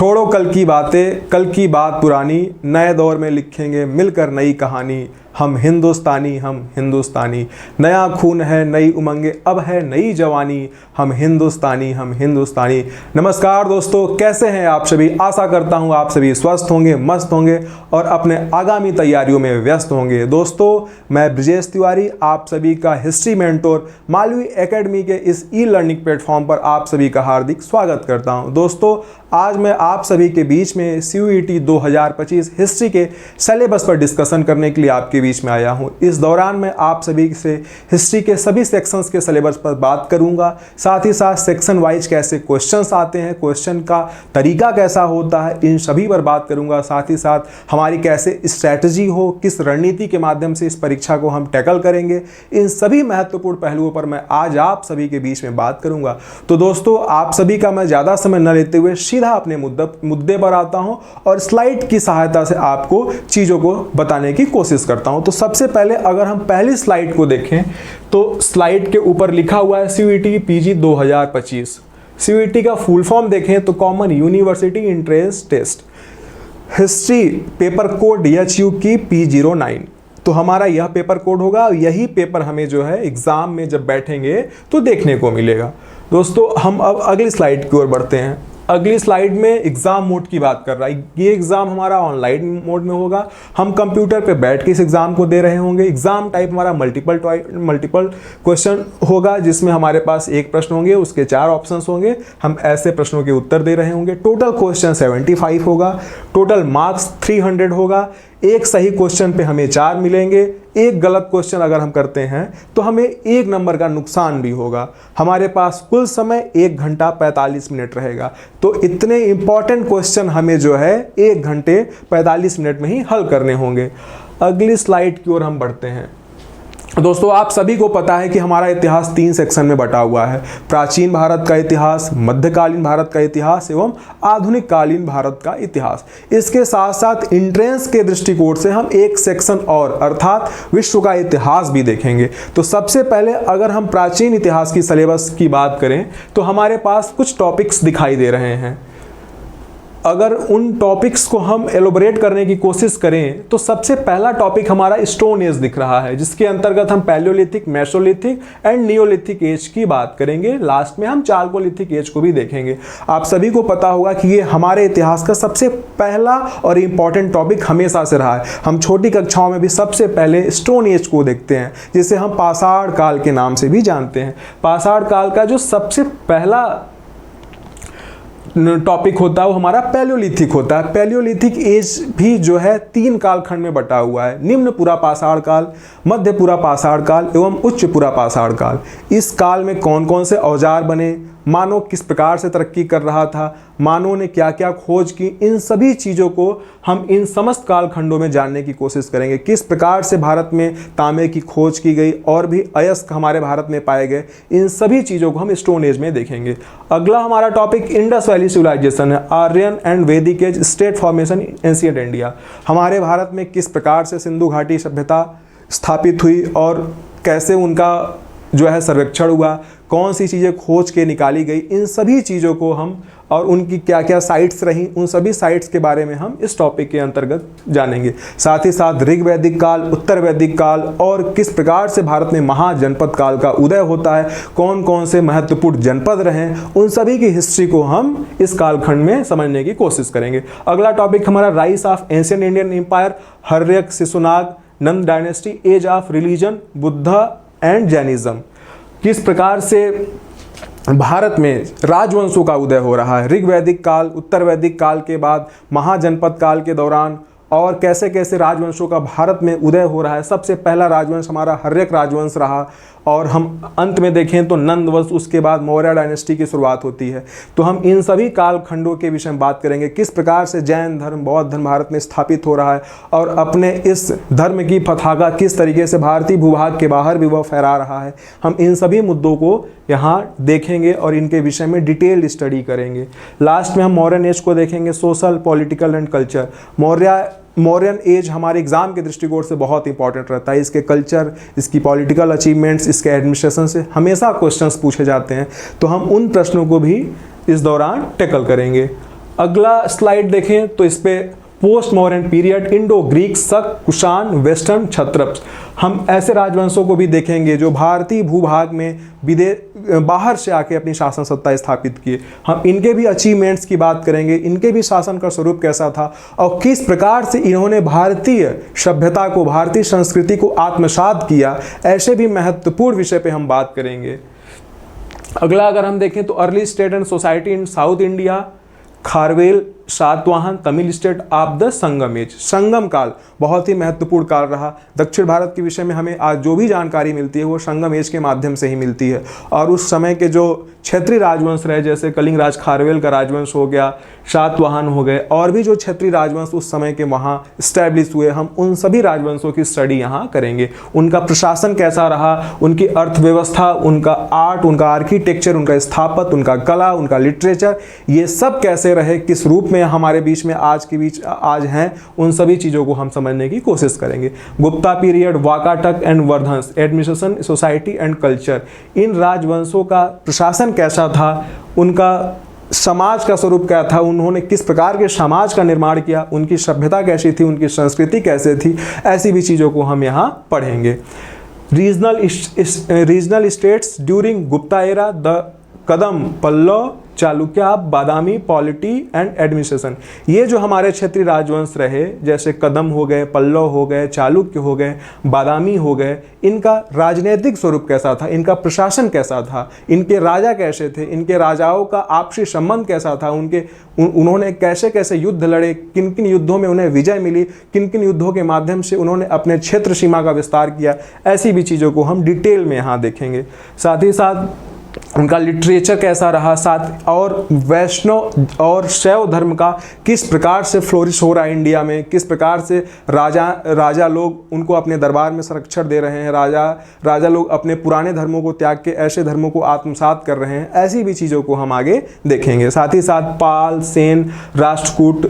छोड़ो कल की बातें, कल की बात पुरानी, नए दौर में लिखेंगे मिलकर नई कहानी। हम हिंदुस्तानी, नया खून है, नई उमंगे, अब है नई जवानी। हम हिंदुस्तानी। नमस्कार दोस्तों, कैसे हैं आप सभी? आशा करता हूं आप सभी स्वस्थ होंगे, मस्त होंगे और अपने आगामी तैयारियों में व्यस्त होंगे। दोस्तों, मैं ब्रजेश तिवारी, आप सभी का हिस्ट्री मेंटोर मालवी एकेडमी के इस ई लर्निंग प्लेटफॉर्म पर आप सभी का हार्दिक स्वागत करता हूं। दोस्तों, आज मैं आप सभी के बीच में CUET 2025 हिस्ट्री के सिलेबस पर डिस्कशन करने के लिए आपके बीच में आया हूं। इस दौरान मैं आप सभी से हिस्ट्री के सभी सेक्शंस के सिलेबस पर बात करूंगा, साथ ही साथ सेक्शन वाइज कैसे क्वेश्चंस आते हैं, क्वेश्चन का तरीका कैसा होता है, इन सभी पर बात करूंगा। साथ ही साथ हमारी कैसे स्ट्रैटेजी हो, किस रणनीति के माध्यम से इस परीक्षा को हम टैकल करेंगे, इन सभी महत्वपूर्ण पहलुओं पर मैं आज आप सभी के बीच में बात करूंगा। तो दोस्तों, आप सभी का मैं ज़्यादा समय न लेते हुए सीधा अपने मुद्दे पर आता हूं और स्लाइड की सहायता से आपको चीज़ों को बताने की कोशिश करता हूं। तो सबसे पहले अगर हम पहली स्लाइड को देखें तो स्लाइड के ऊपर लिखा हुआ है CUET PG 2025। CUET का फुल फॉर्म देखें तो common university entrance test, history paper code HU की P09। तो हमारा यह पेपर कोड होगा, यही पेपर हमें जो है एग्जाम में जब बैठेंगे तो देखने को मिलेगा। दोस्तों, हम अब अगली स्लाइड की ओर बढ़ते हैं। अगली स्लाइड में एग्ज़ाम मोड की बात कर रहा है। ये एग्ज़ाम हमारा ऑनलाइन मोड में होगा, हम कंप्यूटर पे बैठ के इस एग्ज़ाम को दे रहे होंगे। एग्ज़ाम टाइप हमारा मल्टीपल क्वेश्चन होगा, जिसमें हमारे पास एक प्रश्न होंगे, उसके 4 ऑप्शंस होंगे, हम ऐसे प्रश्नों के उत्तर दे रहे होंगे। टोटल क्वेश्चन 75 होगा, टोटल मार्क्स 300 होगा। एक सही क्वेश्चन पे हमें 4 मिलेंगे, एक गलत क्वेश्चन अगर हम करते हैं तो हमें 1 नंबर का नुकसान भी होगा। हमारे पास कुल समय 1 घंटा 45 मिनट रहेगा। तो इतने इंपॉर्टेंट क्वेश्चन हमें जो है 1 घंटे 45 मिनट में ही हल करने होंगे। अगली स्लाइड की ओर हम बढ़ते हैं। दोस्तों, आप सभी को पता है कि हमारा इतिहास 3 सेक्शन में बटा हुआ है: प्राचीन भारत का इतिहास, मध्यकालीन भारत का इतिहास एवं आधुनिक कालीन भारत का इतिहास। इसके साथ साथ एंट्रेंस के दृष्टिकोण से हम एक सेक्शन और अर्थात विश्व का इतिहास भी देखेंगे। तो सबसे पहले अगर हम प्राचीन इतिहास की सिलेबस की बात करें तो हमारे पास कुछ टॉपिक्स दिखाई दे रहे हैं। अगर उन टॉपिक्स को हम एलोबरेट करने की कोशिश करें तो सबसे पहला टॉपिक हमारा स्टोन एज दिख रहा है, जिसके अंतर्गत हम palaeolithic, mesolithic and neolithic age की बात करेंगे। लास्ट में हम चालकोलिथिक एज को भी देखेंगे। आप सभी को पता होगा कि ये हमारे इतिहास का सबसे पहला और इम्पॉर्टेंट टॉपिक हमेशा से रहा है। हम छोटी कक्षाओं में भी सबसे पहले स्टोन एज को देखते हैं, जिसे हम पाषाण काल के नाम से भी जानते हैं। पाषाण काल का जो सबसे पहला टॉपिक होता है वो हमारा पैलियोलिथिक होता है। पैलियोलिथिक एज भी जो है 3 कालखंड में बटा हुआ है: निम्न पुरा पाषाण काल, मध्य पुरा पाषाण काल एवं उच्च पुरा पाषाण काल। इस काल में कौन कौन से औजार बने, मानव किस प्रकार से तरक्की कर रहा था, मानव ने क्या क्या खोज की, इन सभी चीज़ों को हम इन समस्त कालखंडों में जानने की कोशिश करेंगे। किस प्रकार से भारत में तांबे की खोज की गई और भी अयस्क हमारे भारत में पाए गए, इन सभी चीज़ों को हम स्टोन एज में देखेंगे। अगला हमारा टॉपिक इंडस वैली सिविलाइजेशन है, Aryan and Vedic age state formation ancient India. हमारे भारत में किस प्रकार से सिंधु घाटी सभ्यता स्थापित हुई और कैसे उनका जो है सर्वेक्षण हुआ, कौन सी चीज़ें खोज के निकाली गई, इन सभी चीज़ों को हम और उनकी क्या क्या साइट्स रहीं, उन सभी साइट्स के बारे में हम इस टॉपिक के अंतर्गत जानेंगे। साथ ही साथ ऋग वैदिक काल, उत्तर वैदिक काल और किस प्रकार से भारत में महाजनपद काल का उदय होता है, कौन कौन से महत्वपूर्ण जनपद रहे, उन सभी की हिस्ट्री को हम इस कालखंड में समझने की कोशिश करेंगे। अगला टॉपिक हमारा rise of ancient Indian empire, Haryanka, Shishunaga, Nanda dynasty, age of religion, Buddha and Jainism. किस प्रकार से भारत में राजवंशों का उदय हो रहा है, ऋग वैदिक काल, उत्तर वैदिक काल के बाद महाजनपद काल के दौरान, और कैसे कैसे राजवंशों का भारत में उदय हो रहा है। सबसे पहला राजवंश हमारा हर्यक राजवंश रहा और हम अंत में देखें तो नंद वंश, उसके बाद मौर्य डायनेस्टी की शुरुआत होती है। तो हम इन सभी कालखंडों के विषय में बात करेंगे, किस प्रकार से जैन धर्म, बौद्ध धर्म भारत में स्थापित हो रहा है और अपने इस धर्म की पताका किस तरीके से भारतीय भूभाग के बाहर भी वह फहरा रहा है। हम इन सभी मुद्दों को यहाँ देखेंगे और इनके विषय में डिटेल्ड स्टडी करेंगे। लास्ट में हम मौर्यन एज को देखेंगे, social, political and culture. Mauryan age हमारे एग्जाम के दृष्टिकोण से बहुत इंपॉर्टेंट रहता है। इसके कल्चर, इसकी पॉलिटिकल अचीवमेंट्स, इसके एडमिनिस्ट्रेशन से हमेशा क्वेश्चंस पूछे जाते हैं, तो हम उन प्रश्नों को भी इस दौरान टैकल करेंगे। अगला स्लाइड देखें तो इस पे post modern period, Indo Greek, शक, कुषाण, वेस्टर्न, क्षत्रप्स। हम ऐसे राजवंशों को भी देखेंगे जो भारतीय भूभाग में बाहर से आके अपनी शासन सत्ता स्थापित किए। हम इनके भी अचीवमेंट्स की बात करेंगे, इनके भी शासन का स्वरूप कैसा था और किस प्रकार से इन्होंने भारतीय सभ्यता को, भारतीय संस्कृति को आत्मसात किया। ऐसे भी महत्वपूर्ण विषय पे हम बात करेंगे। अगला अगर हम देखें तो early state and society in south India, Kharavela, Satavahana, Tamil state of the Sangam age. Sangam काल बहुत ही महत्वपूर्ण काल रहा। दक्षिण भारत के विषय में हमें आज जो भी जानकारी मिलती है वो संगम एज के माध्यम से ही मिलती है। और उस समय के जो क्षेत्रीय राजवंश रहे, जैसे कलिंग राज खारवेल का राजवंश हो गया, सातवाहन हो गए, और भी जो क्षेत्रीय राजवंश उस समय के वहाँ स्टैब्लिश हुए, हम उन सभी राजवंशों की स्टडी यहाँ करेंगे। उनका प्रशासन कैसा रहा, उनकी अर्थव्यवस्था, उनका आर्ट, उनका आर्किटेक्चर, उनका स्थापत्य, उनका कला, उनका लिटरेचर, ये सब कैसे रहे, किस रूप में हमारे बीच में आज हैं, उन सभी चीज़ों को हम समझने की कोशिश करेंगे। Gupta period, Vakataka and Vardhans, administration, society and culture. इन राजवंशों का प्रशासन कैसा था, उनका समाज का स्वरूप क्या था, उन्होंने किस प्रकार के समाज का निर्माण किया, उनकी सभ्यता कैसी थी, उनकी संस्कृति कैसे थी, ऐसी भी चीज़ों को हम यहाँ पढ़ेंगे। Regional states during Gupta era, the Kadam, Pallava, Chalukya, Badami, polity and administration. ये जो हमारे क्षेत्रीय राजवंश रहे, जैसे कदम हो गए, पल्लव हो गए, चालुक्य हो गए, बादामी हो गए, इनका राजनीतिक स्वरूप कैसा था, इनका प्रशासन कैसा था, इनके राजा कैसे थे, इनके राजाओं का आपसी संबंध कैसा था, उन्होंने कैसे कैसे युद्ध लड़े, किन किन युद्धों में उन्हें विजय मिली, किन किन युद्धों के माध्यम से उन्होंने अपने क्षेत्र सीमा का विस्तार किया, ऐसी भी चीज़ों को हम डिटेल में यहाँ देखेंगे। साथ ही साथ उनका लिटरेचर कैसा रहा, साथ और वैष्णव और शैव धर्म का किस प्रकार से फ्लोरिश हो रहा है इंडिया में, किस प्रकार से राजा लोग उनको अपने दरबार में संरक्षण दे रहे हैं, राजा लोग अपने पुराने धर्मों को त्याग के ऐसे धर्मों को आत्मसात कर रहे हैं, ऐसी भी चीज़ों को हम आगे देखेंगे। साथ ही साथ Pala, Sena, Rashtrakuta,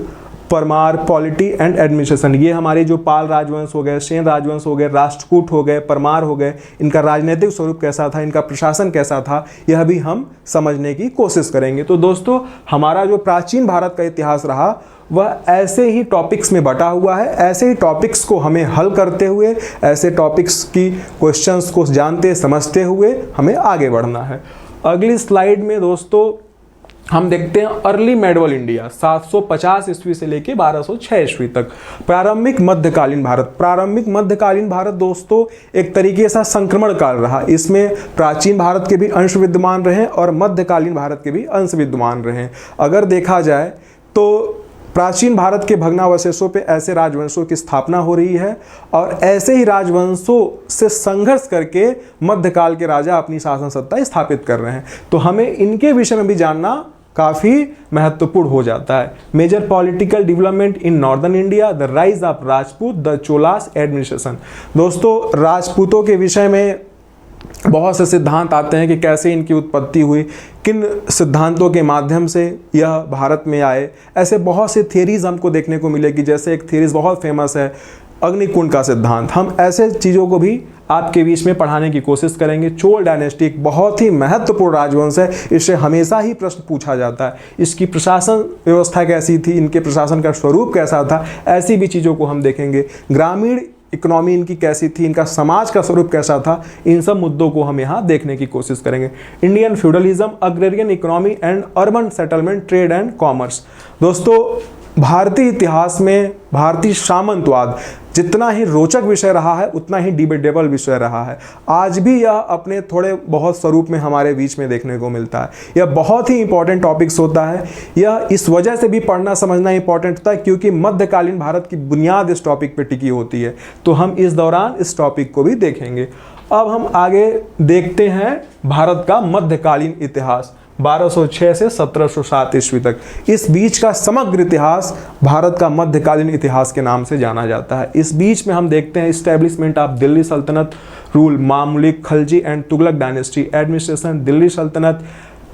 Paramara, polity and administration. ये हमारे जो पाल राजवंश हो गए, सेन राजवंश हो गए, राष्ट्रकूट हो गए, परमार हो गए, इनका राजनीतिक स्वरूप कैसा था, इनका प्रशासन कैसा था, यह भी हम समझने की कोशिश करेंगे। तो दोस्तों, हमारा जो प्राचीन भारत का इतिहास रहा वह ऐसे ही टॉपिक्स में बटा हुआ है। ऐसे ही टॉपिक्स को हमें हल करते हुए, ऐसे टॉपिक्स की क्वेश्चंस को जानते समझते हुए हमें आगे बढ़ना है। अगली स्लाइड में दोस्तों हम देखते हैं अर्ली मेडवल इंडिया, 750 ईस्वी से लेके 1206 ईस्वी तक। प्रारंभिक मध्यकालीन भारत। प्रारंभिक मध्यकालीन भारत दोस्तों एक तरीके से संक्रमण काल रहा। इसमें प्राचीन भारत के भी अंश विद्यमान रहे और मध्यकालीन भारत के भी अंश विद्यमान रहे। अगर देखा जाए तो प्राचीन भारत के भग्नावशेषों पे ऐसे राजवंशों की स्थापना हो रही है और ऐसे ही राजवंशों से संघर्ष करके मध्यकाल के राजा अपनी शासन सत्ता स्थापित कर रहे हैं। तो हमें इनके विषय में भी जानना काफ़ी महत्वपूर्ण हो जाता है। Major political development in northern India, the rise of Rajput, the Cholas administration. दोस्तों, राजपूतों के विषय में बहुत से सिद्धांत आते हैं कि कैसे इनकी उत्पत्ति हुई, किन सिद्धांतों के माध्यम से यह भारत में आए। ऐसे बहुत से थियरीज हमको देखने को मिलेगी। जैसे एक थियरीज बहुत फेमस है, अग्निकुंड का सिद्धांत। हम ऐसे चीज़ों को भी आपके बीच में पढ़ाने की कोशिश करेंगे। चोल डायनेस्टी एक बहुत ही महत्वपूर्ण राजवंश है, इससे हमेशा ही प्रश्न पूछा जाता है। इसकी प्रशासन व्यवस्था कैसी थी, इनके प्रशासन का स्वरूप कैसा था, ऐसी भी चीज़ों को हम देखेंगे। ग्रामीण इकोनॉमी इनकी कैसी थी, इनका समाज का स्वरूप कैसा था, इन सब मुद्दों को हम यहाँ देखने की कोशिश करेंगे। Indian feudalism, agrarian economy and urban settlement, trade and commerce. दोस्तों, भारतीय इतिहास में भारतीय सामंतवाद जितना ही रोचक विषय रहा है उतना ही डिबेटेबल विषय रहा है। आज भी यह अपने थोड़े बहुत स्वरूप में हमारे बीच में देखने को मिलता है। यह बहुत ही इंपॉर्टेंट टॉपिक्स होता है। यह इस वजह से भी पढ़ना समझना इंपॉर्टेंट होता है क्योंकि मध्यकालीन भारत की बुनियाद इस टॉपिक पे टिकी होती है। तो हम इस दौरान इस टॉपिक को भी देखेंगे। अब हम आगे देखते हैं भारत का मध्यकालीन इतिहास 1206 से 1707 ईस्वी तक। इस बीच का समग्र इतिहास भारत का मध्यकालीन इतिहास के नाम से जाना जाता है। इस बीच में हम देखते हैं इस्टेब्लिशमेंट ऑफ दिल्ली सल्तनत, rule Mamluk, Khalji and Tughlaq dynasty, administration, Delhi सल्तनत,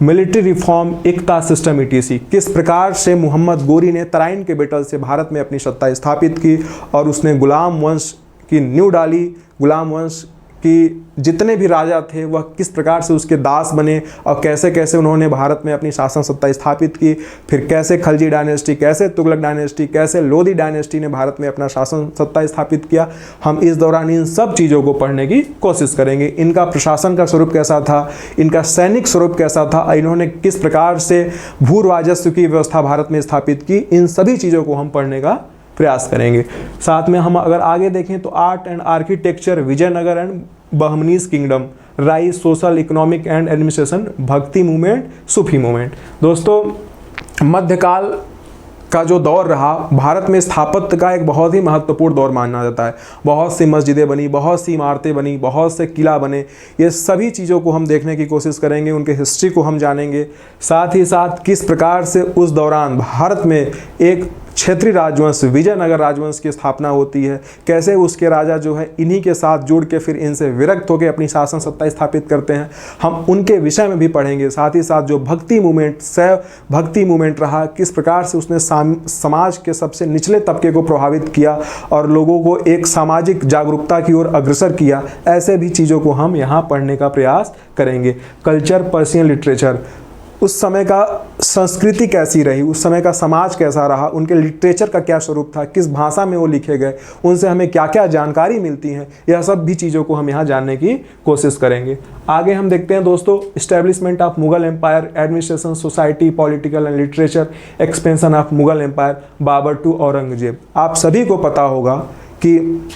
मिलिट्री रिफॉर्म, एकता सिस्टम ईटीसी। किस प्रकार से मोहम्मद गोरी ने तराइन के बैटल से भारत में अपनी सत्ता स्थापित की और उसने गुलाम वंश की नींव डाली, गुलाम वंश कि जितने भी राजा थे वह किस प्रकार से उसके दास बने और कैसे कैसे उन्होंने भारत में अपनी शासन सत्ता स्थापित की। फिर कैसे खलजी डायनेस्टी, कैसे तुगलक डायनेस्टी, कैसे लोधी डायनेस्टी ने भारत में अपना शासन सत्ता स्थापित किया। हम इस दौरान इन सब चीज़ों को पढ़ने की कोशिश करेंगे। इनका प्रशासन का स्वरूप कैसा था, इनका सैनिक स्वरूप कैसा था, इन्होंने किस प्रकार से भू राजस्व की व्यवस्था भारत में स्थापित की, इन सभी चीज़ों को हम पढ़ने का प्रयास करेंगे। साथ में हम अगर आगे देखें तो art and architecture, Vijayanagar and Bahmanis kingdom, rise, social, economic and administration, bhakti movement, Sufi movement. दोस्तों मध्यकाल का जो दौर रहा भारत में स्थापत्य का एक बहुत ही महत्वपूर्ण दौर माना जाता है। बहुत सी मस्जिदें बनी, बहुत सी इमारतें बनी, बहुत से किला बने। ये सभी चीज़ों को हम देखने की कोशिश करेंगे, उनके हिस्ट्री को हम जानेंगे। साथ ही साथ किस प्रकार से उस दौरान भारत में एक क्षेत्रीय राजवंश विजयनगर राजवंश की स्थापना होती है, कैसे उसके राजा जो है इन्हीं के साथ जुड़ के फिर इनसे विरक्त होकर अपनी शासन सत्ता स्थापित करते हैं, हम उनके विषय में भी पढ़ेंगे। साथ ही साथ जो भक्ति मूवमेंट, शैव भक्ति मूवमेंट रहा, किस प्रकार से उसने समाज के सबसे निचले तबके को प्रभावित किया और लोगों को एक सामाजिक जागरूकता की ओर अग्रसर किया, ऐसे भी चीज़ों को हम यहाँ पढ़ने का प्रयास करेंगे। कल्चर, पर्शियन लिटरेचर, उस समय का संस्कृति कैसी रही, उस समय का समाज कैसा रहा, उनके लिटरेचर का क्या स्वरूप था, किस भाषा में वो लिखे गए, उनसे हमें क्या क्या जानकारी मिलती है, यह सब भी चीज़ों को हम यहाँ जानने की कोशिश करेंगे। आगे हम देखते हैं दोस्तों establishment of Mughal empire, administration, society, political and literature, expansion of Mughal empire, Babur to Aurangzeb. आप सभी को पता होगा कि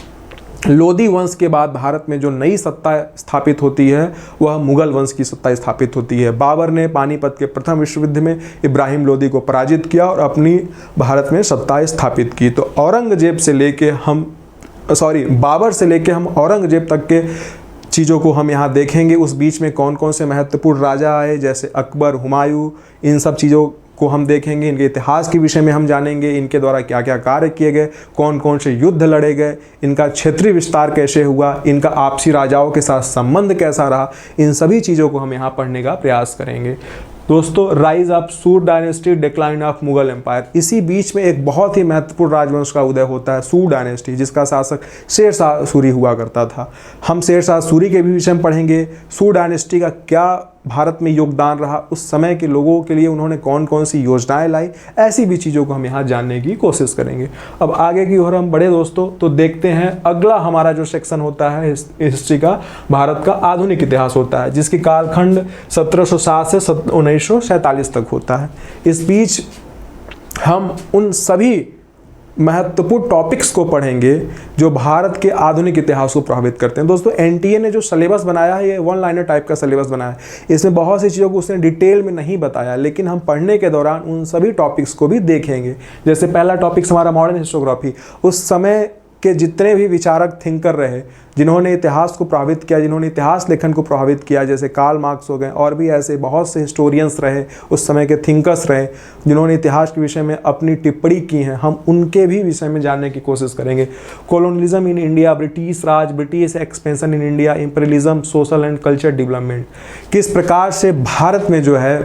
लोधी वंश के बाद भारत में जो नई सत्ता स्थापित होती है वह मुगल वंश की सत्ता स्थापित होती है। बाबर ने पानीपत के प्रथम विश्व युद्ध में इब्राहिम लोधी को पराजित किया और अपनी भारत में सत्ता स्थापित की। तो बाबर से लेके हम औरंगजेब तक के चीज़ों को हम यहाँ देखेंगे। उस बीच में कौन कौन से महत्वपूर्ण राजा आए, जैसे अकबर, हुमायूं, इन सब चीज़ों को हम देखेंगे। इनके इतिहास के विषय में हम जानेंगे, इनके द्वारा क्या क्या कार्य किए गए, कौन कौन से युद्ध लड़े गए, इनका क्षेत्रीय विस्तार कैसे हुआ, इनका आपसी राजाओं के साथ संबंध कैसा रहा, इन सभी चीज़ों को हम यहाँ पढ़ने का प्रयास करेंगे। दोस्तों rise of Sur dynasty, decline of Mughal empire, इसी बीच में एक बहुत ही महत्वपूर्ण राजवंश का उदय होता है, सूर डायनेस्टी, जिसका शासक शेर शाह सूरी हुआ करता था। हम शेर शाह सूरी के भी विषय में पढ़ेंगे। सूर डायनेस्टी का क्या भारत में योगदान रहा, उस समय के लोगों के लिए उन्होंने कौन कौन सी योजनाएं लाई, ऐसी भी चीज़ों को हम यहाँ जानने की कोशिश करेंगे। अब आगे की ओर हम बढ़े दोस्तों, तो देखते हैं अगला हमारा जो सेक्शन होता है हिस्ट्री का, भारत का आधुनिक इतिहास होता है, जिसकी कालखंड 1707 से 1947 तक होता है। इस बीच हम उन सभी महत्वपूर्ण टॉपिक्स को पढ़ेंगे जो भारत के आधुनिक इतिहास को प्रभावित करते हैं। दोस्तों एनटीए ने जो सिलेबस बनाया है ये वन लाइनर टाइप का सिलेबस बनाया है। इसमें बहुत सी चीज़ों को उसने डिटेल में नहीं बताया, लेकिन हम पढ़ने के दौरान उन सभी टॉपिक्स को भी देखेंगे। जैसे पहला टॉपिक्स हमारा मॉडर्न हिस्टोग्राफी, उस समय के जितने भी विचारक थिंकर रहे जिन्होंने इतिहास को प्रभावित किया, जिन्होंने इतिहास लेखन को प्रभावित किया, जैसे कार्ल मार्क्स हो गए और भी ऐसे बहुत से हिस्टोरियंस रहे, उस समय के थिंकर्स रहे जिन्होंने इतिहास के विषय में अपनी टिप्पणी की हैं, हम उनके भी विषय में जानने की कोशिश करेंगे। Colonialism in India, British Raj, British expansion in India, imperialism, social and culture development, किस प्रकार से भारत में जो है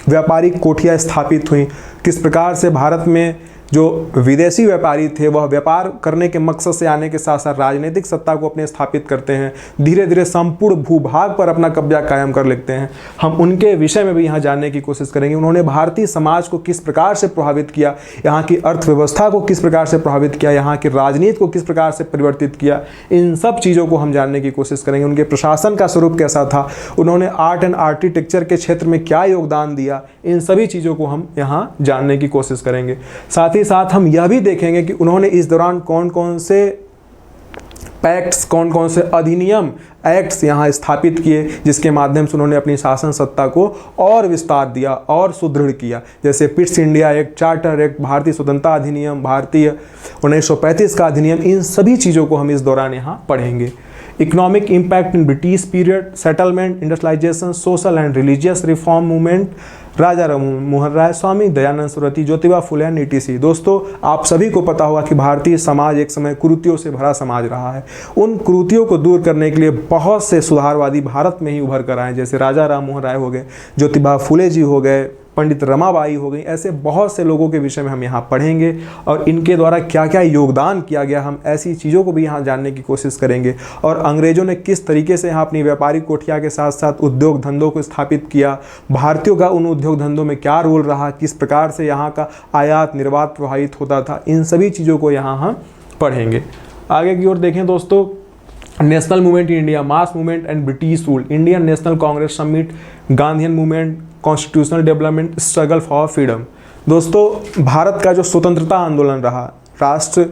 व्यापारिक कोठियाँ स्थापित हुई, किस प्रकार से भारत में जो विदेशी व्यापारी थे वह व्यापार करने के मकसद से आने के साथ साथ राजनीतिक सत्ता को अपने स्थापित करते हैं, धीरे धीरे संपूर्ण भूभाग पर अपना कब्जा कायम कर लेते हैं। हम उनके विषय में भी यहाँ जानने की कोशिश करेंगे। उन्होंने भारतीय समाज को किस प्रकार से प्रभावित किया, यहाँ की अर्थव्यवस्था को किस प्रकार से प्रभावित किया, यहाँ की राजनीति को किस प्रकार से परिवर्तित किया, इन सब चीज़ों को हम जानने की कोशिश करेंगे। उनके प्रशासन का स्वरूप कैसा था, उन्होंने आर्ट एंड आर्किटेक्चर के क्षेत्र में क्या योगदान दिया, इन सभी चीज़ों को हम यहाँ जानने की कोशिश करेंगे। साथ ही साथ हम यह भी देखेंगे कि उन्होंने इस दौरान कौन कौन से पैक्ट्स, कौन कौन से अधिनियम, एक्ट्स यहाँ स्थापित किए, जिसके माध्यम से उन्होंने अपनी शासन सत्ता को और विस्तार दिया और सुदृढ़ किया। जैसे Pitt's India act, charter act, भारतीय स्वतंत्रता अधिनियम, भारतीय 1935 का अधिनियम, इन सभी चीज़ों को हम इस दौरान यहाँ पढ़ेंगे। Economic impact in British period, settlement, industrialisation, social and religious reform movement, Raja Rammohan Roy, Swami Dayanand Saraswati, Jyotiba Phule and etc. दोस्तों आप सभी को पता होगा कि भारतीय समाज एक समय कुरीतियों से भरा समाज रहा है। उन कुरीतियों को दूर करने के लिए बहुत से सुधारवादी भारत में ही उभर कर आए, जैसे राजा राममोहन राय हो गए, ज्योतिबा फुले जी हो गए, पंडित रमाबाई हो गई, ऐसे बहुत से लोगों के विषय में हम यहाँ पढ़ेंगे और इनके द्वारा क्या क्या योगदान किया गया, हम ऐसी चीज़ों को भी यहाँ जानने की कोशिश करेंगे। और अंग्रेज़ों ने किस तरीके से यहाँ अपनी व्यापारिक कोठिया के साथ साथ उद्योग धंधों को स्थापित किया, भारतीयों का उन उद्योग धंधों में क्या रोल रहा, किस प्रकार से यहाँ का आयात निर्यात प्रभावित होता था, इन सभी चीज़ों को यहाँ हम पढ़ेंगे। आगे की ओर देखें दोस्तों, national movement in India, mass movement and British rule, Indian national Congress summit, Gandhian movement, constitutional development, struggle for freedom. दोस्तों भारत का जो स्वतंत्रता आंदोलन रहा, राष्ट्र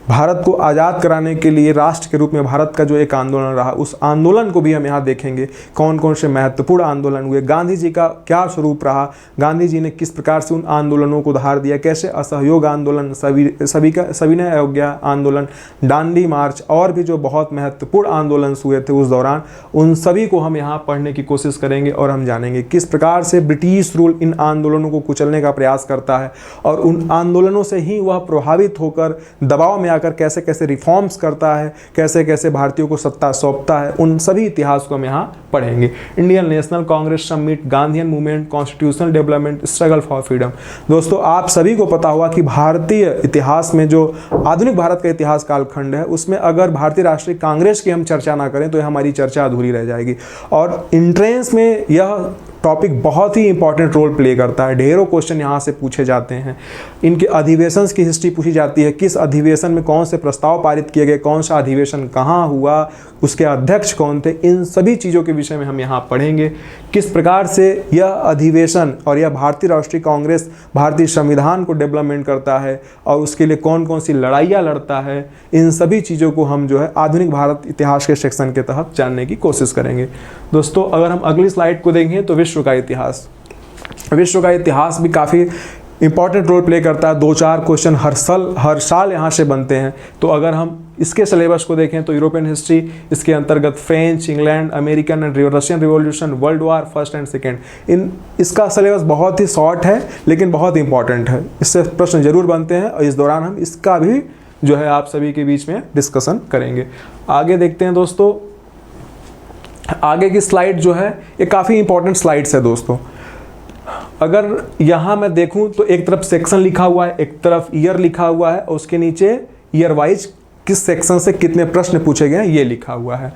भारत को आज़ाद कराने के लिए राष्ट्र के रूप में भारत का जो एक आंदोलन रहा, उस आंदोलन को भी हम यहाँ देखेंगे। कौन कौन से महत्वपूर्ण आंदोलन हुए, गांधी जी का क्या स्वरूप रहा, गांधी जी ने किस प्रकार से उन आंदोलनों को उधार दिया, कैसे असहयोग आंदोलन, सविनय अवज्ञा आंदोलन, दांडी मार्च और भी जो बहुत महत्वपूर्ण आंदोलन हुए थे उस दौरान, उन सभी को हम यहाँ पढ़ने की कोशिश करेंगे और हम जानेंगे किस प्रकार से ब्रिटिश रूल इन आंदोलनों को कुचलने का प्रयास करता है और उन आंदोलनों से ही वह प्रभावित होकर दबाव में आकर कैसे कैसे रिफॉर्म्स करता है, कैसे कैसे भारतीयों को सत्ता सौंपता है, उन सभी इतिहास को हम यहाँ पढ़ेंगे। Indian national Congress summit, Gandhian movement, constitutional development, struggle for freedom. दोस्तों आप सभी को पता होगा कि भारतीय इतिहास में जो आधुनिक भारत का इतिहास कालखंड है, उसमें अगर भारतीय राष्ट्रीय कांग्रेस की हम चर्चा ना करें तो हमारी चर्चा अधूरी रह जाएगी। और एंट्रेंस में यह टॉपिक बहुत ही इंपॉर्टेंट रोल प्ले करता है, ढेरों क्वेश्चन यहाँ से पूछे जाते हैं। इनके अधिवेशन की हिस्ट्री पूछी जाती है, किस अधिवेशन में कौन से प्रस्ताव पारित किए गए, कौन सा अधिवेशन कहाँ हुआ, उसके अध्यक्ष कौन थे, इन सभी चीज़ों के विषय में हम यहाँ पढ़ेंगे। किस प्रकार से यह अधिवेशन और यह भारतीय राष्ट्रीय कांग्रेस भारतीय संविधान को डेवलपमेंट करता है और उसके लिए कौन कौन सी लड़ाइयाँ लड़ता है, इन सभी चीज़ों को हम जो है आधुनिक भारत इतिहास के सेक्शन के तहत जानने की कोशिश करेंगे। दोस्तों अगर हम अगली स्लाइड को देखें तो विश्व का इतिहास, विश्व का इतिहास भी काफ़ी इंपॉर्टेंट रोल प्ले करता है। 2-4 क्वेश्चन हर साल यहाँ से बनते हैं। तो अगर हम इसके सिलेबस को देखें तो यूरोपियन हिस्ट्री, इसके अंतर्गत French, England, American and Russian revolution, world war first and second, इसका सिलेबस बहुत ही शॉर्ट है लेकिन बहुत इंपॉर्टेंट है, इससे प्रश्न जरूर बनते हैं और इस दौरान हम इसका भी जो है आप सभी के बीच में डिस्कशन करेंगे। आगे देखते हैं दोस्तों, आगे की स्लाइड जो है ये काफ़ी इंपॉर्टेंट स्लाइड्स है दोस्तों। अगर यहाँ मैं देखूँ तो एक तरफ सेक्शन लिखा हुआ है, एक तरफ ईयर लिखा हुआ है और उसके नीचे ईयर वाइज किस सेक्शन से कितने प्रश्न पूछे गए हैं ये लिखा हुआ है।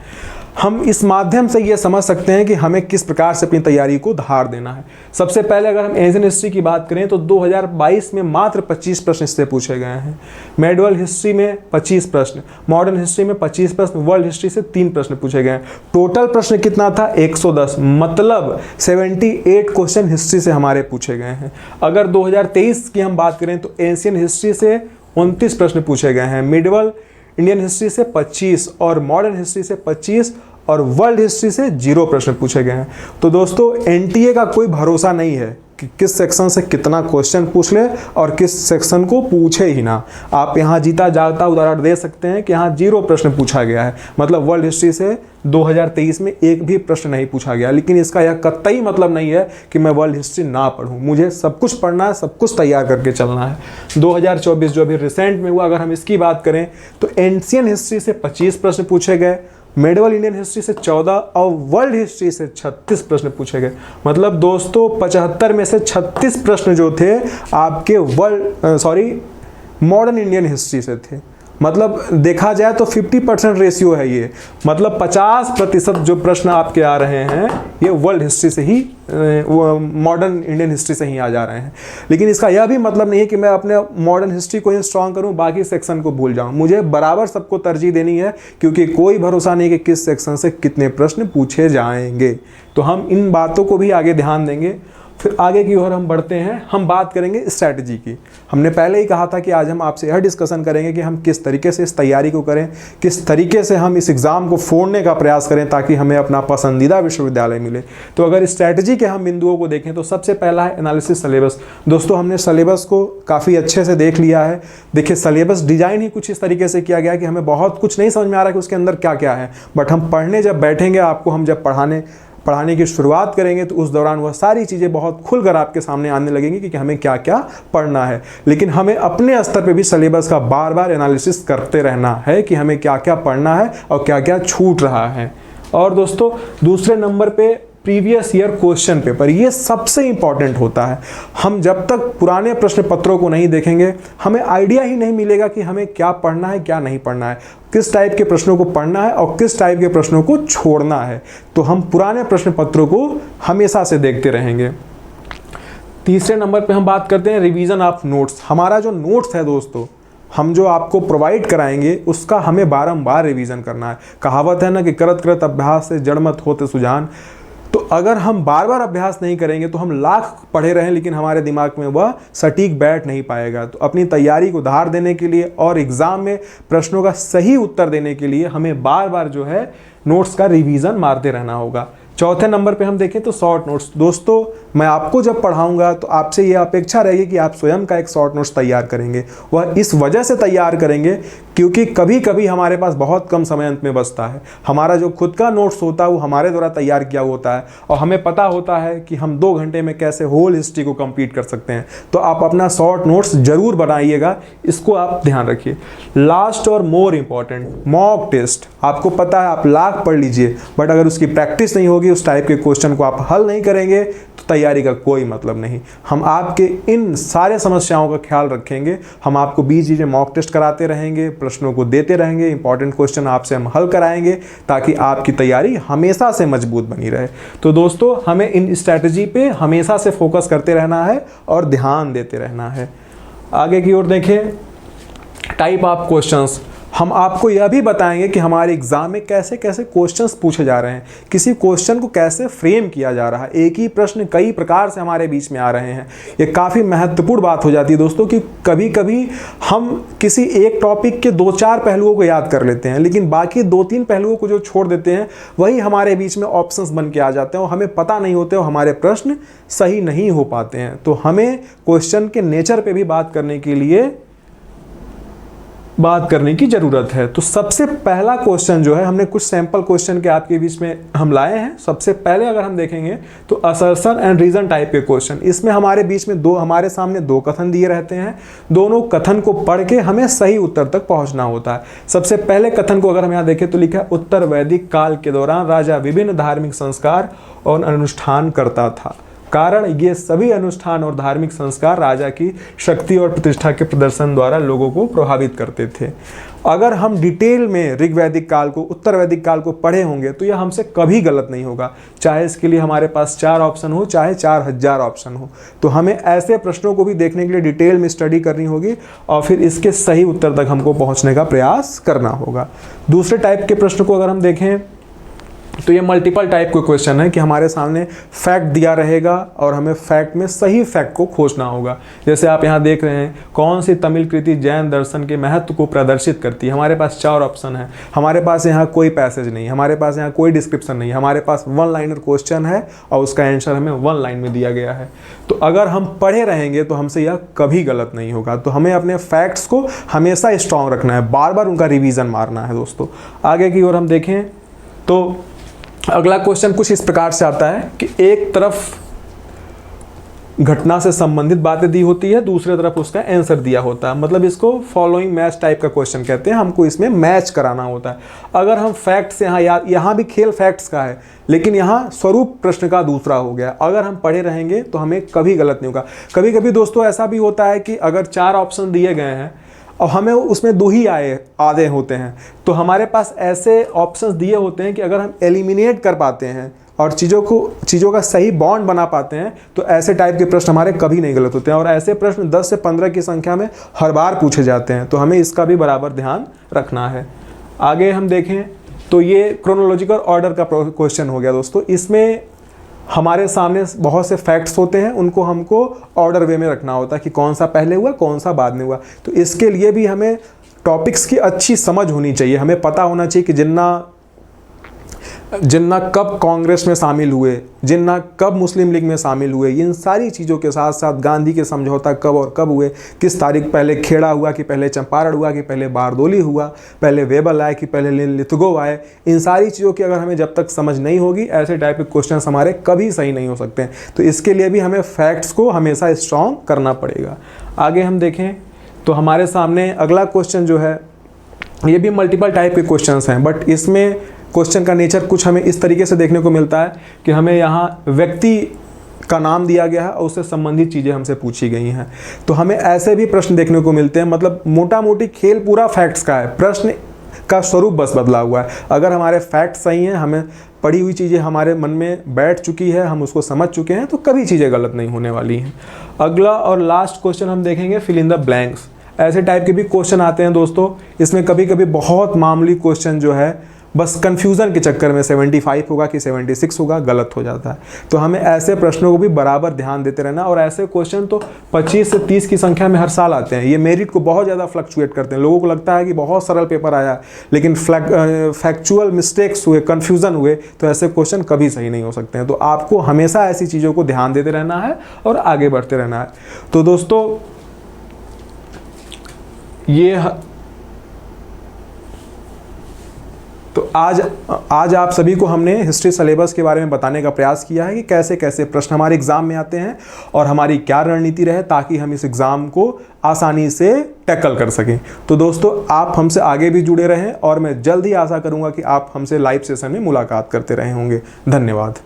हम इस माध्यम से ये समझ सकते हैं कि हमें किस प्रकार से अपनी तैयारी को धार देना है। सबसे पहले अगर हम एशियन हिस्ट्री की बात करें तो 2022 में मात्र 25 प्रश्न इससे पूछे गए हैं। मेडिवल हिस्ट्री में 25 प्रश्न, मॉडर्न हिस्ट्री में 25 प्रश्न, वर्ल्ड हिस्ट्री से 3 प्रश्न पूछे गए हैं। टोटल प्रश्न कितना था? 110, मतलब 78 क्वेश्चन हिस्ट्री से हमारे पूछे गए हैं। अगर 2023 की हम बात करें तो एशियन हिस्ट्री से 29 प्रश्न पूछे गए हैं, मिडिवल इंडियन हिस्ट्री से 25 और मॉडर्न हिस्ट्री से 25 और वर्ल्ड हिस्ट्री से 0 प्रश्न पूछे गए हैं। तो दोस्तों एनटीए का कोई भरोसा नहीं है कि किस सेक्शन से कितना क्वेश्चन पूछ ले और किस सेक्शन को पूछे ही ना। आप यहाँ जीता जागता उदाहरण दे सकते हैं कि यहाँ 0 प्रश्न पूछा गया है, मतलब वर्ल्ड हिस्ट्री से 2023 में एक भी प्रश्न नहीं पूछा गया। लेकिन इसका यह कतई मतलब नहीं है कि मैं वर्ल्ड हिस्ट्री ना पढ़ूँ, मुझे सब कुछ पढ़ना है, सब कुछ तैयार करके चलना है। 2024 जो अभी रिसेंट में हुआ, अगर हम इसकी बात करें तो एंशियन हिस्ट्री से 25 प्रश्न पूछे गए, मेडिवल इंडियन हिस्ट्री से 14 और वर्ल्ड हिस्ट्री से 36 प्रश्न पूछे गए। मतलब दोस्तों 75 में से 36 प्रश्न जो थे आपके मॉडर्न इंडियन हिस्ट्री से थे। मतलब देखा जाए तो 50% रेशियो है ये, मतलब 50% जो प्रश्न आपके आ रहे हैं ये वर्ल्ड हिस्ट्री से ही, मॉडर्न इंडियन हिस्ट्री से ही आ जा रहे हैं। लेकिन इसका यह भी मतलब नहीं है कि मैं अपने मॉडर्न हिस्ट्री को ही स्ट्रॉन्ग करूं, बाकी सेक्शन को भूल जाऊं। मुझे बराबर सबको तरजीह देनी है क्योंकि कोई भरोसा नहीं कि किस सेक्शन से कितने प्रश्न पूछे जाएंगे। तो हम इन बातों को भी आगे ध्यान देंगे। फिर आगे की ओर हम बढ़ते हैं, हम बात करेंगे स्ट्रैटेजी की। हमने पहले ही कहा था कि आज हम आपसे यह डिस्कशन करेंगे कि हम किस तरीके से इस तैयारी को करें, किस तरीके से हम इस एग्ज़ाम को फोड़ने का प्रयास करें ताकि हमें अपना पसंदीदा विश्वविद्यालय मिले। तो अगर स्ट्रैटेजी के हम बिंदुओं को देखें तो सबसे पहला है एनालिसिस सिलेबस। दोस्तों हमने सिलेबस को काफ़ी अच्छे से देख लिया है। देखिए सिलेबस डिजाइन ही कुछ इस तरीके से किया गया कि हमें बहुत कुछ नहीं समझ में आ रहा है कि उसके अंदर क्या क्या है, बट हम पढ़ने जब बैठेंगे, आपको हम जब पढ़ाने की शुरुआत करेंगे तो उस दौरान वह सारी चीज़ें बहुत खुलकर आपके सामने आने लगेंगी कि हमें क्या क्या पढ़ना है। लेकिन हमें अपने स्तर पे भी सिलेबस का बार बार एनालिसिस करते रहना है कि हमें क्या क्या पढ़ना है और क्या क्या छूट रहा है। और दोस्तों दूसरे नंबर पे प्रीवियस ईयर क्वेश्चन पेपर, ये सबसे इंपॉर्टेंट होता है। हम जब तक पुराने प्रश्न पत्रों को नहीं देखेंगे हमें आइडिया ही नहीं मिलेगा कि हमें क्या पढ़ना है क्या नहीं पढ़ना है, किस टाइप के प्रश्नों को पढ़ना है और किस टाइप के प्रश्नों को छोड़ना है। तो हम पुराने प्रश्न पत्रों को हमेशा से देखते रहेंगे। तीसरे नंबर पे हम बात करते हैं रिवीजन ऑफ नोट्स। हमारा जो नोट्स है दोस्तों, हम जो आपको प्रोवाइड कराएंगे उसका हमें बारंबार रिवीजन करना है। कहावत है ना कि करत करत अभ्यास से जड़ मत होते सुजान। तो अगर हम बार बार अभ्यास नहीं करेंगे तो हम लाख पढ़े रहें लेकिन हमारे दिमाग में वह सटीक बैठ नहीं पाएगा। तो अपनी तैयारी को धार देने के लिए और एग्जाम में प्रश्नों का सही उत्तर देने के लिए हमें बार बार जो है नोट्स का रिवीजन मारते रहना होगा। चौथे नंबर पे हम देखें तो शॉर्ट नोट्स। दोस्तों मैं आपको जब पढ़ाऊंगा तो आपसे ये अपेक्षा रहेगी कि आप स्वयं का एक शॉर्ट नोट्स तैयार करेंगे। वह इस वजह से तैयार करेंगे क्योंकि कभी कभी हमारे पास बहुत कम समय अंत में बचता है। हमारा जो खुद का नोट्स होता है वो हमारे द्वारा तैयार किया होता है और हमें पता होता है कि हम 2 घंटे में कैसे होल हिस्ट्री को कंप्लीट कर सकते हैं। तो आप अपना शॉर्ट नोट्स जरूर बनाइएगा, इसको आप ध्यान रखिए। लास्ट और मोर इम्पॉर्टेंट, मॉक टेस्ट। आपको पता है आप लाख पढ़ लीजिए बट अगर उसकी प्रैक्टिस नहीं होगी, उस टाइप के क्वेश्चन को आप हल नहीं करेंगे तो तैयारी का कोई मतलब नहीं। हम आपके इन सारे समस्याओं का ख्याल रखेंगे। हम आपको बीच बीच में मॉक टेस्ट कराते रहेंगे, प्रश्नों को देते रहेंगे, इंपॉर्टेंट क्वेश्चन आपसे हम हल कराएंगे ताकि आपकी तैयारी हमेशा से मजबूत बनी रहे। तो दोस्तों हमें इन स्ट्रैटेजी पे हमेशा से फोकस करते रहना है और ध्यान देते रहना है। आगे की ओर देखें, टाइप ऑफ क्वेश्चंस। हम आपको यह भी बताएंगे कि हमारे एग्जाम में कैसे कैसे क्वेश्चंस पूछे जा रहे हैं, किसी क्वेश्चन को कैसे फ्रेम किया जा रहा है। एक ही प्रश्न कई प्रकार से हमारे बीच में आ रहे हैं। ये काफ़ी महत्वपूर्ण बात हो जाती है दोस्तों कि कभी कभी हम किसी एक टॉपिक के 2-4 पहलुओं को याद कर लेते हैं लेकिन बाकी 2-3 पहलुओं को जो छोड़ देते हैं वही हमारे बीच में ऑप्शंस बन के आ जाते हैं और हमें पता नहीं होते और हमारे प्रश्न सही नहीं हो पाते हैं। तो हमें क्वेश्चन के नेचर पर भी बात करने की ज़रूरत है। तो सबसे पहला क्वेश्चन जो है, हमने कुछ सैंपल क्वेश्चन के आपके बीच में हम लाए हैं। सबसे पहले अगर हम देखेंगे तो असर्शन एंड रीजन टाइप के क्वेश्चन। इसमें हमारे बीच में हमारे सामने 2 कथन दिए रहते हैं। दोनों कथन को पढ़ के हमें सही उत्तर तक पहुंचना होता है। सबसे पहले कथन को अगर हम यहाँ देखें तो लिखा है, उत्तर वैदिक काल के दौरान राजा विभिन्न धार्मिक संस्कार और अनुष्ठान करता था। कारण ये सभी अनुष्ठान और धार्मिक संस्कार राजा की शक्ति और प्रतिष्ठा के प्रदर्शन द्वारा लोगों को प्रभावित करते थे। अगर हम डिटेल में ऋग्वैदिक काल को, उत्तर वैदिक काल को पढ़े होंगे तो यह हमसे कभी गलत नहीं होगा, चाहे इसके लिए हमारे पास 4 ऑप्शन हो चाहे 4000 ऑप्शन हो। तो हमें ऐसे प्रश्नों को भी देखने के लिए डिटेल में स्टडी करनी होगी और फिर इसके सही उत्तर तक हमको पहुँचने का प्रयास करना होगा। दूसरे टाइप के प्रश्न को अगर हम देखें तो ये मल्टीपल टाइप के क्वेश्चन है कि हमारे सामने फैक्ट दिया रहेगा और हमें फैक्ट में सही फैक्ट को खोजना होगा। जैसे आप यहाँ देख रहे हैं, कौन सी तमिल कृति जैन दर्शन के महत्व को प्रदर्शित करती है। हमारे पास 4 ऑप्शन है। हमारे पास यहाँ कोई पैसेज नहीं, हमारे पास यहाँ कोई डिस्क्रिप्शन नहीं, हमारे पास 1 लाइनर क्वेश्चन है और उसका आंसर हमें 1 लाइन में दिया गया है। तो अगर हम पढ़े रहेंगे तो हमसे यह कभी गलत नहीं होगा। तो हमें अपने फैक्ट्स को हमेशा स्ट्रॉन्ग रखना है, बार बार उनका रिविज़न मारना है दोस्तों। आगे की ओर हम देखें तो अगला क्वेश्चन कुछ इस प्रकार से आता है कि एक तरफ घटना से संबंधित बातें दी होती है, दूसरी तरफ उसका आंसर दिया होता है। मतलब इसको फॉलोइंग मैच टाइप का क्वेश्चन कहते हैं। हमको इसमें मैच कराना होता है। अगर हम फैक्ट्स यहाँ भी खेल फैक्ट्स का है लेकिन यहाँ स्वरूप प्रश्न का दूसरा हो गया। अगर हम पढ़े रहेंगे तो हमें कभी गलत नहीं होगा। कभी कभी दोस्तों ऐसा भी होता है कि अगर 4 ऑप्शन दिए गए हैं और हमें उसमें 2 ही आधे होते हैं तो हमारे पास ऐसे ऑप्शंस दिए होते हैं कि अगर हम एलिमिनेट कर पाते हैं और चीज़ों का सही बॉन्ड बना पाते हैं तो ऐसे टाइप के प्रश्न हमारे कभी नहीं गलत होते हैं। और ऐसे प्रश्न 10 से 15 की संख्या में हर बार पूछे जाते हैं। तो हमें इसका भी बराबर ध्यान रखना है। आगे हम देखें तो ये क्रोनोलॉजिकल ऑर्डर का क्वेश्चन हो गया दोस्तों। इसमें हमारे सामने बहुत से फैक्ट्स होते हैं, उनको हमको ऑर्डर वे में रखना होता है कि कौन सा पहले हुआ कौन सा बाद में हुआ। तो इसके लिए भी हमें टॉपिक्स की अच्छी समझ होनी चाहिए। हमें पता होना चाहिए कि जिन्ना कब कांग्रेस में शामिल हुए, जिन्ना कब मुस्लिम लीग में शामिल हुए। इन सारी चीज़ों के साथ साथ गांधी के समझौता कब और कब हुए, किस तारीख पहले खेड़ा हुआ कि पहले चंपारण हुआ कि पहले बारदोली हुआ, पहले वेबल आए कि पहले लिथगो आए। इन सारी चीज़ों की अगर हमें जब तक समझ नहीं होगी ऐसे टाइप के क्वेश्चन हमारे कभी सही नहीं हो सकते हैं। तो इसके लिए भी हमें फैक्ट्स को हमेशा स्ट्रॉन्ग करना पड़ेगा। आगे हम देखें तो हमारे सामने अगला क्वेश्चन जो है ये भी मल्टीपल टाइप के क्वेश्चंस हैं बट इसमें क्वेश्चन का नेचर कुछ हमें इस तरीके से देखने को मिलता है कि हमें यहाँ व्यक्ति का नाम दिया गया है और उससे संबंधित चीज़ें हमसे पूछी गई हैं। तो हमें ऐसे भी प्रश्न देखने को मिलते हैं, मतलब मोटा मोटी खेल पूरा फैक्ट्स का है, प्रश्न का स्वरूप बस बदला हुआ है। अगर हमारे फैक्ट सही हैं, हमें पढ़ी हुई चीज़ें हमारे मन में बैठ चुकी है, हम उसको समझ चुके हैं, तो कभी चीज़ें गलत नहीं होने वाली हैं। अगला और लास्ट क्वेश्चन हम देखेंगे फिल इन द ब्लैंक्स। ऐसे टाइप के भी क्वेश्चन आते हैं दोस्तों। इसमें कभी कभी बहुत मामूली क्वेश्चन जो है बस कंफ्यूजन के चक्कर में 75 होगा कि 76 होगा गलत हो जाता है। तो हमें ऐसे प्रश्नों को भी बराबर ध्यान देते रहना। और ऐसे क्वेश्चन तो 25 से 30 की संख्या में हर साल आते हैं। ये मेरिट को बहुत ज़्यादा फ्लक्चुएट करते हैं। लोगों को लगता है कि बहुत सरल पेपर आया, लेकिन फैक्चुअल मिस्टेक्स हुए, कन्फ्यूज़न हुए, तो ऐसे क्वेश्चन कभी सही नहीं हो सकते हैं। तो आपको हमेशा ऐसी चीज़ों को ध्यान देते रहना है और आगे बढ़ते रहना है। तो दोस्तों तो आज आप सभी को हमने हिस्ट्री सिलेबस के बारे में बताने का प्रयास किया है कि कैसे कैसे प्रश्न हमारे एग्जाम में आते हैं और हमारी क्या रणनीति रहे ताकि हम इस एग्ज़ाम को आसानी से टैकल कर सकें। तो दोस्तों आप हमसे आगे भी जुड़े रहें और मैं जल्द ही आशा करूंगा कि आप हमसे लाइव सेशन में मुलाकात करते रहे होंगे। धन्यवाद।